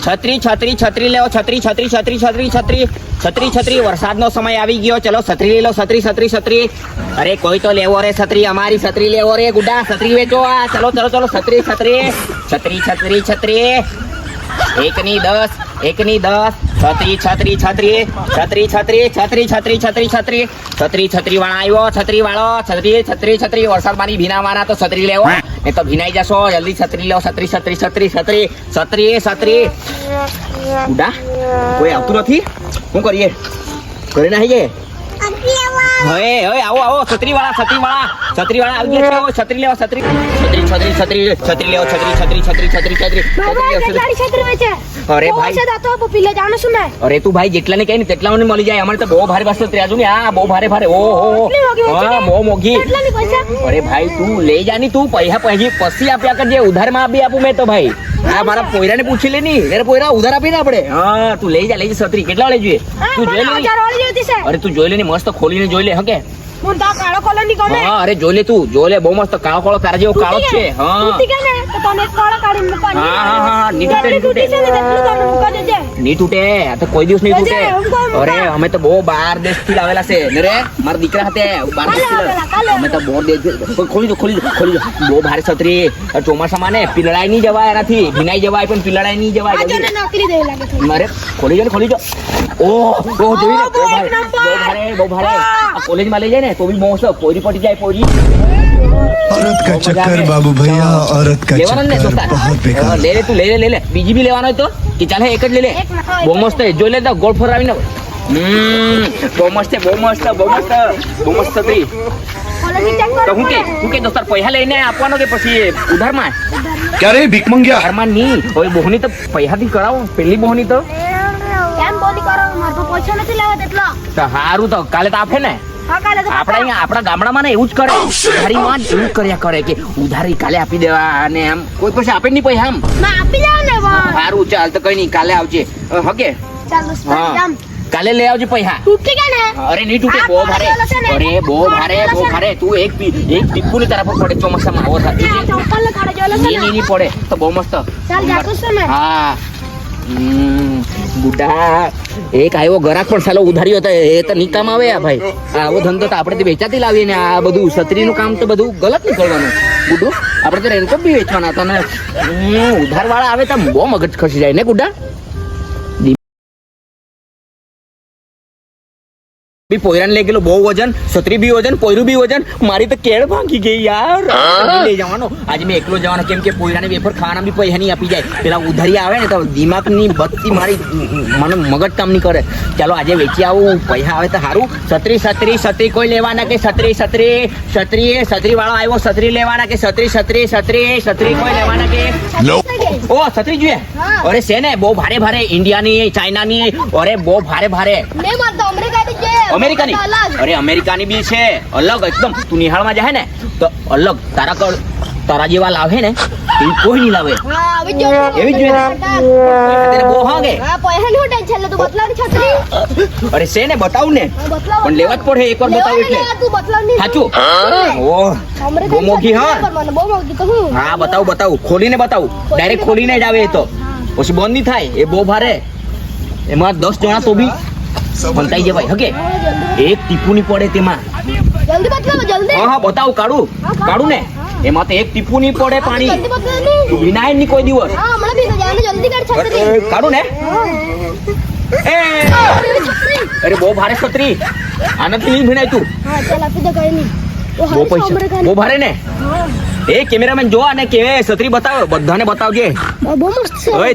છત્રી છત્રી છત્રી લેવો છત્રી છત્રી છત્રી છત્રી છત્રી છત્રી છત્રી વરસાદનો સમય આવી ગયો. ચલો છત્રી લઈ લો. છત્રી છત્રી છત્રી. અરે કોઈ તો લેવો રે છત્રી. અમારી છત્રી લેવો રે ગુડા. છત્રી વેચો આ. ચલો ચલો ચલો છત્રી છત્રી છત્રી છત્રી છત્રી. 1 ની 10 1 ની 10. છત્રી છત્રી છત્રી છત્રી છત્રી છત્રી છત્રી છત્રી છત્રી છત્રી છત્રી વાળા આવ્યો. છત્રી વાળો છત્રી છત્રી છત્રી. વરસાદમાં ભીનાવાના તો છત્રી લેવો ને તો ભીનાઈ જશો. જલ્દી છત્રી લેવો. છત્રી છત્રી છત્રી છત્રી છત્રી છત્રી. ગુડા કોઈ આવતું નથી. શું કરીએ? ઘરે નાહી જાય. હવે હવે આવો આવો. છત્રી વાળા છત્રી વાળા છત્રી વાળા આવી ગયા છે. છત્રી લેવો. છત્રી છત્રી છત્રી છત્રી છત્રી લેવો. છત્રી છત્રી છત્રી છત્રી છત્રી. અરે ભાઈ અરે તું ભાઈ જેટલા ને કઈ ને તેટલા મને મળી જાય. અમારે તો બહુ ભારે પાસ ત્રાજુ ને. આ બહુ ભારે ભારે. ઓહો હા બહુ મોઘી. અરે ભાઈ તું લઈ જાની. તું પૈસા પછી આપ્યા કરજે. ઉધારમાં આપી આપું મેં તો ભાઈ. આ મારા પોયરાને પૂછી લે ની. ત્યારે પોયરા ઉધાર આપીને આપણે. હા તું લઈ જા છત્રી. કેટલા વાળી જોઈએ? તું જોઈ લે. અરે તું જોઈ લે ને. મસ્ત ખોલીને જોઈ લે. હકે હા અરે જોઈ લે તું. જોઈ લે બહુ મસ્ત કાળો કાળો તારા જેવો કાળો છે. હા હા નહીં તૂટે. આ તો કોઈ દિવસ નહીં તૂટે. અરે અમે તો બહુ બાર દેશ થી લાવેલા છે ને રે. મારા દીકરા હાથે બાર દેશ થી અમે તો બહુ દેશ. ખોલી દો ખોલી દો ખોલી દો. બહુ ભારે છત્રી. ચોમાસામાં ને પીલડાઈ નહીં જવાય એનાથી. ભીનાઈ જવાય પણ પીલડાઈ નહીં જવાય. અરે ખોલી દો ને ખોલી દો. ઓહ જોઈ લે. બહુ ભારે બહુ ભારે. કોલેજ માં લઈ જાય ને તો બી બહુ પોરી પડી જાય. પોરી औरत का चक्कर बाबू भैया, औरत का चक्कर बहुत बेकार. ले ले તું લે લે લે લે. બીજી બી લેવાનો હોય તો કે ચાલે એક જ લે લે. બહુ મસ્ત જોઈ લે. તો ગોળ ફરાવીને બહુ મસ્ત બહુ મસ્ત બહુ મસ્ત બહુ મસ્ત છત્રી. તો હું કે દોસ્તાર પૈસા લઈને આપવાનો કે પછી ઉધારમાં? क्या रे भीख मंगिया? ઉધારમાં નહીં. હવે બોહની તો પૈસાથી કરાવો. પેલી બોહની તો સારું તો કાલે તો આપે ને. આપણા ગામડામાં ને એવું જ કરે. ઉધારીમાં જ એવું કર્યા કરે કે ઉધારી કાલે આપી દેવા. અને આમ કોઈ પછી આપે નહીં પૈસા. આમ સારું ચાલ તો કઈ નહીં. કાલે આવજે. હકે હા કાલે લઈ આવજે પૈસા. અરે નહીં તૂટે. બહુ ભારે. અરે બહુ ભારે બહુ ભારે. તું એક ટીપુ ની તરફ પડે ચોમાસામાં. આવો નહીં પડે તો બહુ મસ્ત. હા બુડા એક આવ્યો ગરાક પણ સાલો ઉધાર્યો હતો. એ તો નિકામ આવે આ ભાઈ. આવો ધંધો તો આપણે વેચાતી લાવીએ ને. આ બધું છત્રી નું કામ તો બધું ગલત નીકળવાનું. ગુડુ આપણે તો રેનકોટ બી વેચવાના હતા ને. ઉધાર વાળા આવે તો બહુ મગજ ખસી જાય ને ગુડા. પોયરાને લઈ ગયેલો બહુ વજન. છત્રી બી વજન પોયરું બી વજન. મારી તો કેળ ભાંગી ગઈ યાર. લઈ જવાનો આજે મેં એકલો જવાનો. કેમ કે પોયરાને વેફર ખાવાના બી પૈસા નહીં આપી જાય. પેલા ઉધારી આવે ને તો દિમાગની બત્તી મારી મને મગજ કામ નહીં કરે. ચાલો આજે વેચી આવું. પૈસા આવે તો સારું. છત્રી છત્રી છત્રી કોઈ લેવાના કે? છત્રી છત્રી છત્રી છત્રી વાળો આવ્યો. છત્રી લેવાના કે? છત્રી છત્રી છત્રી છત્રી કોઈ લેવાના કે? ઓ છત્રી જોઈએ. અરે છે ને બહુ ભારે ભારે. ઇન્ડિયાની ચાઇનાની. અરે બહુ ભારે ભારે. અમેરિકાની. અરે અમેરિકાની બી છે અલગ એકદમ. તું નિહાળમાં જાય ને તો અલગ. તારા જેવા લાવે ને એ કોઈ નહીં લાવે. એવી જ જોઈએ. બહુ હાંગે. અરે છે ને બતાવું ને પણ લેવા જ પડે. એકવાર બતાવું એટલે સાચું. ઓહ બહુ મોઘી. હા હા બતાવું બતાવું. ખોલીને બતાવું. ડાયરેક્ટ ખોલીને જ આવે. એ તો પછી બંધ નહીં થાય. એ બહુ ભારે. એમાં 10 જણા તો બી બનતાઈ જવાય. હકે એક ટીપુ ની પડે તેમાં. હા હા બતાવું. કાઢું કાઢું ને. એમાં તો એક ટીપુ ની પડે પાણી. વિનાય નહીં કોઈ દિવસ. કાઢું ને. અરે બહુ ભારે છત્રી. આનાથી નહીં ભીનાય તું. બહુ પૈસા બહુ ભારે ને. એ કેમેરામેન જો અને કે છત્રી બતાવો. બધાને બતાવજે.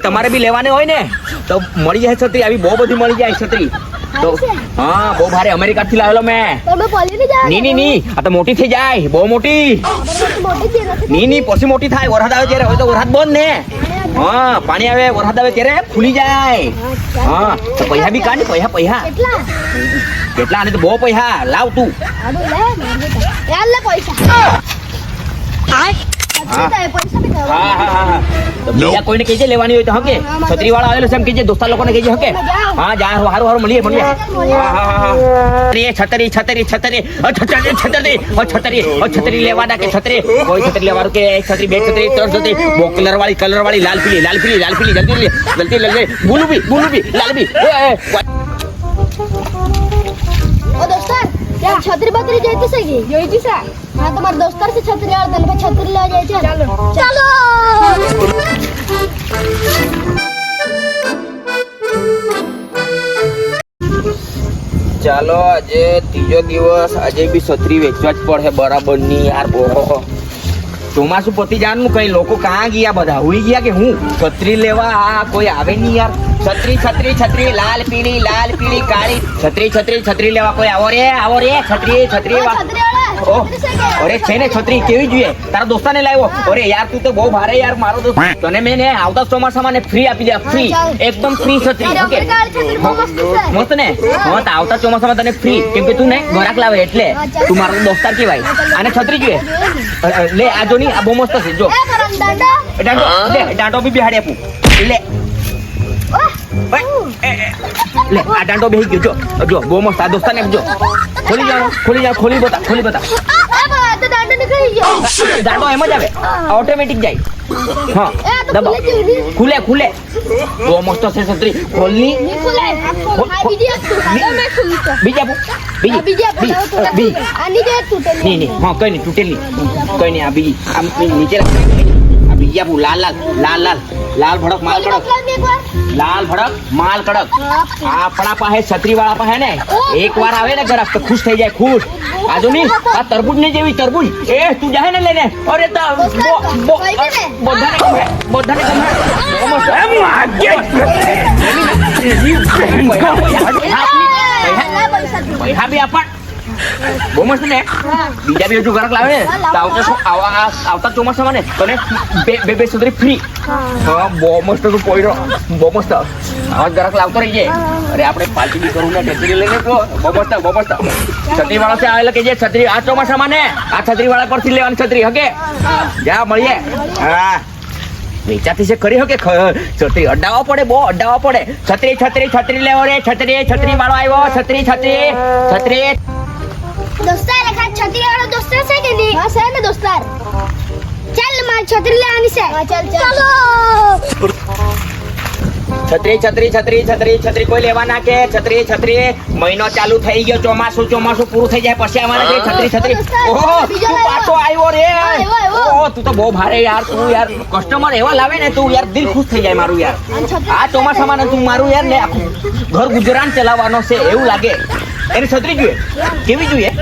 તમારે બી લેવાને હોય ને તો મળી જાય છત્રી. આવી બહુ બધી મળી જાય છત્રી. તો હા બહુ ભારે. અમેરિકા થી લાવેલો મેં. ની ની ની આ તો મોટી થઈ જાય. બહુ મોટી. ની ની પછી મોટી થાય. વરસાદ આવે ત્યારે. હોય તો વરસાદ બંધ ને. હા પાણી આવે વરસાદ આવે ત્યારે ફૂલી જાય. હા તો પૈસા બી કાઢ. પૈસા પૈસા કેટલા? આને તો બહુ પૈસા. લાવ તું. હા હા હા હા તો બીજા કોઈને કહેજે લેવાની હોય તો હકે છત્રી વાળા આવેલો છે એમ કહેજે દોસ્તાર લોકોને કહેજે હકે હા જા હારું હારું મળીએ હા હા હા છત્રી છત્રી છત્રી છત્રી લેવાના કે છત્રી કોઈ છત્રી લેવાનું કે એક છત્રી બે છત્રી ત્રણ છત્રી બો કલર વાળી લાલ પીલી જલ્દી જલ્દી બોલું બી લાલ બી ओ दोस्तार क्या छतरी बतरी जाती सगी જોઈતી સા હા તમાર દોસ્તાર છે છતરી વાળા તને છતરી લેવા જાય છે ચાલો ચાલો આજે ત્રીજો દિવસ આજે બી છત્રી વેચવા જ પડે બરાબર ની યાર બહુ ચોમાસું પતી જવાનું કઈ લોકો કાં ગયા બધા હુઈ ગયા કે હું છત્રી લેવા આ કોઈ આવે નહીં યાર છત્રી લાલ પીળી કાળી છત્રી લેવા કોઈ આવો રે છત્રી ઓહ, અરે છે ને છત્રી કેવી જોઈએ તારા દોસ્તાને લાવ્યો અરે યાર તું તો બહુ ભારે યાર મારો દોસ્ત તને મેં ને આવતા ચોમાસામાં ને ફ્રી આપી દે ફ્રી એકદમ ફ્રી છત્રી ઓકે મસ્ત ને હા તો આવતા ચોમાસામાં તને ફ્રી કેમ કે તું ને ગરાક લાવે એટલે તું મારો દોસ્તાર કહેવાય આને છત્રી જોઈએ લે આ જો ની આ બહુ મસ્ત છે જો દાંડો બી બિહાડી આપું લે લે આ દાંડો બેહી ગયો જો બહુ મસ્ત આ દોસ્તાને જો ખોલી બતા દાંડો એમ જ આવે ઓટોમેટિક જાય હા દબાવ ખુલે બહુ મસ્ત છે છત્રી ખોલની નહીં હા કઈ નહીં તૂટેલી કઈ નહીં આ બીજી આમ નીચે આ બીજી આપું લાલ ભડક માલ કડક આપણા પાસે છત્રી વાળા પાસે ને એક વાર આવે ને ગ્રાહક તો ખુશ થઈ જાય ખુશ આજો ની આ તરબૂજ ને જેવી તરબૂજ એ તું જાય ને લઈને અરે પૈસા બી આપણ બહુ મસ્ત ને બીજા બી હજુ ગ્રાહક લાવે ને આવતા ચોમાસામાં ને તને બે છત્રી ફ્રી હા બહુ મસ્ત તું પોઈરો બહુ મસ્ત આવા ગ્રાહક લાવતો રહી જાય અરે આપણે પાર્ટી બી કરવું ને ટેકરી લઈને તો બહુ મસ્ત છત્રી વાળા છે આવેલા કે જે છત્રી આ ચોમાસામાં ને આ છત્રી વાળા પરથી લેવાની છત્રી હકે જા મળીએ હા વેચાતી છે ખરી હકે છત્રી અડાવવા પડે બહુ અડાવવા પડે છત્રી લેવો રે છત્રી વાળો આવ્યો છત્રી દોસ્તાર એક આ છત્રી વાળો દોસ્તાર છે કે નહીં હા છે ને દોસ્તાર ચાલ માર છત્રી લેવાની છે ચાલો છત્રી કોઈ લેવાના કે છત્રી મહિનો ચાલુ થઈ ગયો ચોમાસું પૂરું થઈ જાય પછી આવવાના છે છત્રી ઓહો તું પાછો આવ્યો રે ઓહો તું તો બહુ ભારે યાર તું યાર કસ્ટમર એવા લાવે ને તું યાર દિલ ખુશ થઈ જાય મારું યાર આ ચોમાસામાં ને તું મારું યાર ને આખું ઘર ગુજરાન ચલાવવાનો છે એવું લાગે એને છત્રી જોઈએ કેવી જોઈએ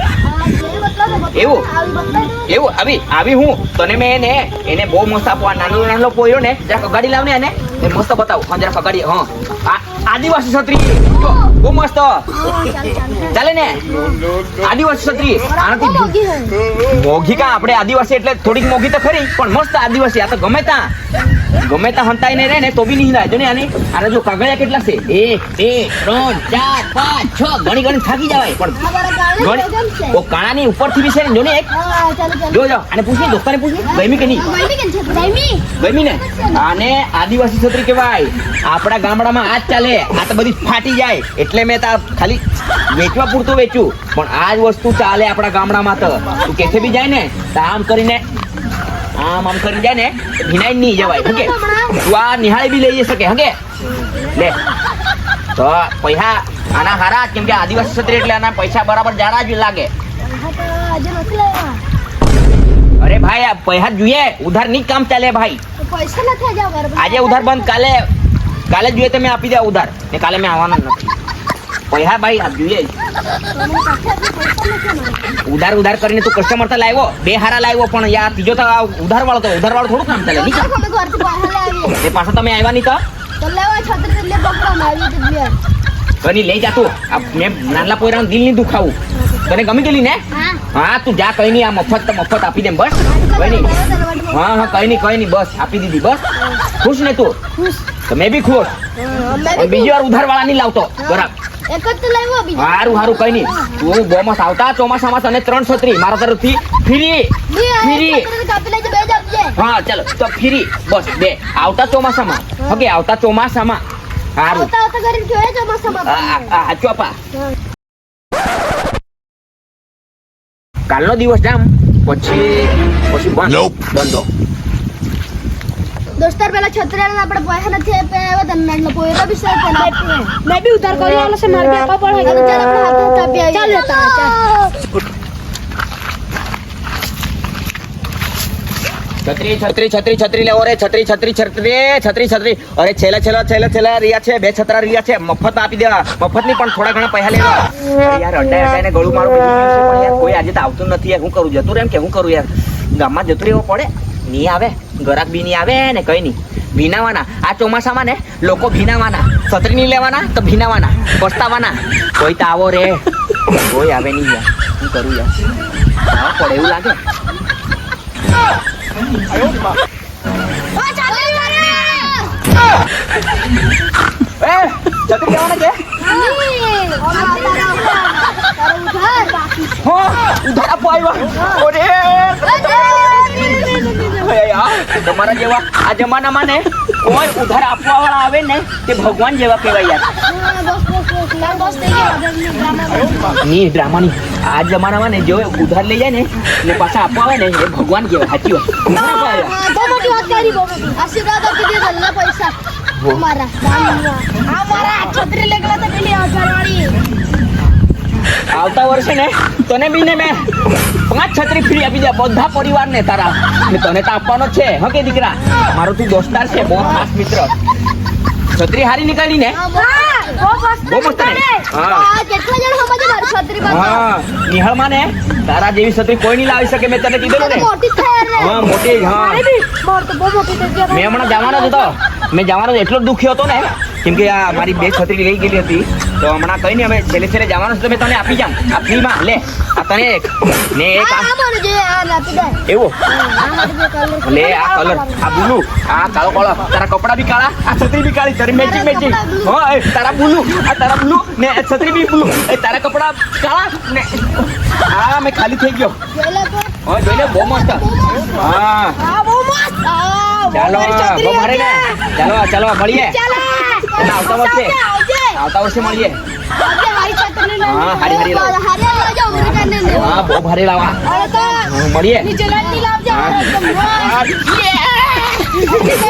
એવું આવી હું તને મેં એને બહુ મસ્ત આપવા નાનો પોયો ને જરાક અગાડી લાવ ને એને મસ્ત બતાવું હા જરાક અગાડી હા આદિવાસી છત્રી બહુ મસ્ત ચાલે ને આદિવાસી છત્રી આનાથી મોઘી કા આપણે આદિવાસી એટલે થોડીક મોઘી તો ખરી પણ મસ્ત આદિવાસી આ તો ગમે ત્યાં હંતાઈ ને રહે ને તો બી નહીં રાય જો ને આને જો કાગળિયા કેટલા છે 1 2 3 4 5 6 ગણી થાકી જવાય પણ ઓ કાણાની ઉપરથી બી છે ને જો ને એક જો આને પૂછી દોસ્તાને પૂછી ગમી કે નહીં ગમી ને આને આદિવાસી છત્રી કહેવાય આપણા ગામડામાં આ જ ચાલે આ તો બધી ફાટી જાય એટલે મેં તા ખાલી વેચવા પૂરતું વેચ્યું પણ આ જ વસ્તુ ચાલે આપણા ગામડામાં તો તું કેથે બી જાય ને તો આમ કરીને આમ કરી જાય ને ભીનાઈ નહીં જવાય હકે તું આ નિહાળી બી લઈ શકે હકે લે તો પૈસા આના હારા કેમ કે આદિવાસી છત્રી એટલે આના પૈસા બરાબર જાડા જ લાગે અરે ભાઈ આ પૈસા જોઈએ ઉધાર નહીં કામ ચાલે ભાઈ આજે ઉધાર બંધ કાલે જોઈએ તો મેં આપી દે ઉધાર ને કાલે મેં આવવાના નથી પૈસા ભાઈ આપ જોઈએ ઉધાર કરીને તું કસ્ટમર તો લાવ્યો બે હારા લાવ્યો પણ યાર ત્રીજો તો ઉધાર વાળો થોડું કામ ચાલે નહીં એ પાછો તમે આવ્યા નહીં તો કઈ લઈ જા તું મેં નાના પોયરાનું દિલ નહીં દુખાવું તને ગમી ગયેલી ને હા તું જા કઈ નહીં આ મફત આપી દે બસ કઈ નહીં હા કઈ નહીં બસ આપી દીધી બસ ખુશ ને તું તો મેં બી ખુશ બીજી વાર ઉધાર વાળા નહીં લાવતો બરાબર એક જ તો લાવ્યો બીજો હારું કઈ નહીં તું બોમસ આવતા ચોમાસામાં તને 3 છત્રી મારા તરફથી ફ્રી ફ્રી કાપી લેજે બે જ આપજે હા ચાલો તો ફ્રી બસ બે આવતા ચોમાસામાં ઓકે આવતા ચોમાસામાં હારું આવતા આવતા કરીને કયો એ ચોમાસામાં ચોપા કાલનો દિવસ જામ પછી બંધો દોસ્તાર પેલા છત્રીના આપણે પૈસા નથી આપ્યા તને એટલે પોયરો બી સર मैं भी उधर कर वाला से मार के आपा पड़ ચાલ આપણે હાથ કાપી આવી ચાલ લેતા છત્રી લેવો રે છત્રી અરે છેલ્લા રહ્યા છે બે છત્રા રહ્યા છે મફત આપી દેવા મફત ની પણ થોડા ઘણા પૈસા લેવા અરે યાર અડાઈને ગળું મારું બેસી ગયું છે પણ યાર કોઈ આજે તો આવતું નથી યાર હું કરું જતું રે એમ કે હું કરું યાર ગામમાં જતું રહેવું પડે નહીં આવે ગરાક બી નહીં આવે ને કઈ નહીં ભીનાવાના આ ચોમાસામાં ને લોકો ભીનાવાના છત્રી નહીં લેવાના તો ભીનાવાના પસ્તાવાના કોઈ તો આવો રે કોઈ આવે નહીં યાર હું કરું યાર આવો પડે એવું લાગે છત્રી લેવાના કે ઉધાર આપો આવ્યા તમારા જેવા આ જમાનામાં ને કોઈ ઉધાર આપવા વાળા આવે ને તે ભગવાન જેવા કહેવાય યાર ની ડ્રામાની આ જમાનામાં ને જો ઉધાર લઈ જાય ને એટલે પાછા આપવા આવે ને એ ભગવાન કહેવાય સાચી વાત બહુ મોટી વાત કરી બહુ મોટી આશીર્વાદ આપી દે ગલ્લા પૈસા અમારા છત્રી લેગલા તો પેલી 1000 વાળી આવતા વર્ષે ને તને બી ને મેં 5 છત્રી ફ્રી આપી દે બધા પરિવારને તારા ને તને તો આપવાનો જ છે હા કે દીકરા મારો તું દોસ્તાર છે બહુ ખાસ મિત્ર છત્રી હારી નીકળી ને બહુ મસ્ત ને હા કેટલા જણ સમજે મારી છત્રી પાસે હા નિહાળમાં ને તારા જેવી છત્રી કોઈ નહીં લાવી શકે મેં તને કીધેલું ને મોટી થાય રે હા મોટી હા मार तो बहुत मोटी दे दिया મેં હમણાં જવાનો જ હતો એટલો જ દુખ્યો હતો ને કેમ કે આ મારી બે છત્રી લઈ ગયેલી હતી તો હમણાં કઈ નહીં હવે છેલ્લે જવાનું છે તો મેં તને આપી જામ આ ફ્રીમાં લે આ તને એક ને એક આ મને જે આ આપી દે એવું આ મારી બે કલર લે આ કલર આ બ્લુ આ કાળો તારા કપડા બી કાળા આ છત્રી બી કાળી તારી મેચિંગ હા એ તારા બ્લુ ને આ છત્રી બી બ્લુ એ તારા કપડા કાળા ને આ મેં ખાલી થઈ ગયો હા જોઈ લે બહુ મસ્ત હા આ બહુ મસ્ત ચાલો બહુ મારે ને ચાલો મળીએ આવતા વર્ષે મળીએ મારી છત્રી હા હારી લાવો હા બહુ ભારે લાવા મળીએ નીચે લાવજો હા. એકદમ